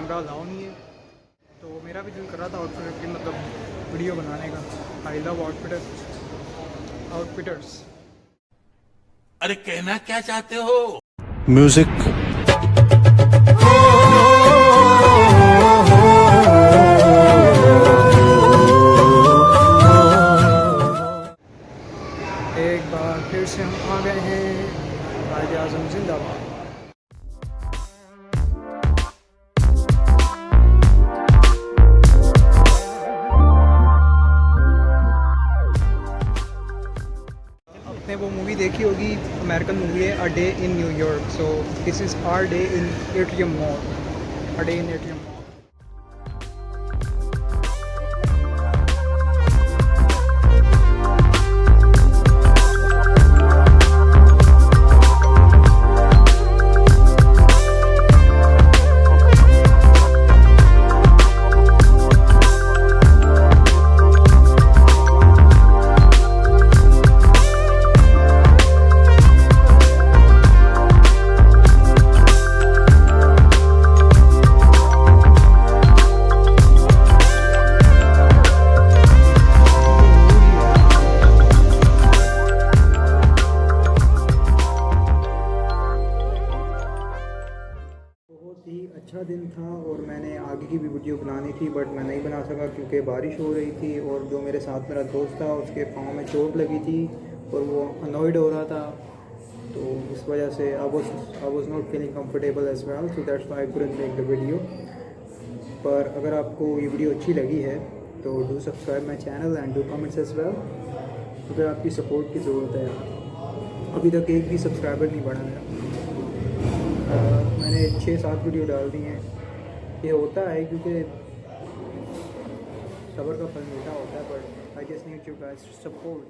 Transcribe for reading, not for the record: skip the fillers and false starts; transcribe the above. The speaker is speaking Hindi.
कैमरा अलाउ नहीं है, तो मेरा भी दिल कर रहा था आउटफिट की मतलब वीडियो बनाने का। I love outfitters. अरे कहना क्या चाहते हो? म्यूजिक। एक बार फिर से हम आ गए हैं, कायदे आज़म जिंदाबाद। आपने वो मूवी देखी होगी, अमेरिकन मूवी है a day in New York. So this is our day in atrium mall, a day in atrium mall. अच्छा दिन था और मैंने आगे की भी वीडियो बनानी थी, बट मैं नहीं बना सका क्योंकि बारिश हो रही थी और जो मेरे साथ मेरा दोस्त था उसके पाँव में चोट लगी थी और वो अनॉयड हो रहा था, तो इस वजह से I was not feeling comfortable as well, so that's why I couldn't make the video. पर अगर आपको ये वीडियो अच्छी लगी है तो do subscribe my channel and do comments as well. अगर आपकी सपोर्ट की ज़रूरत है यार, अभी तक एक भी सब्सक्राइबर नहीं बढ़ा मेरा। मैंने 6-7 वीडियो डाल दी हैं। ये होता है क्योंकि सब्र का फल मीठा होता है, but I just need you guys support.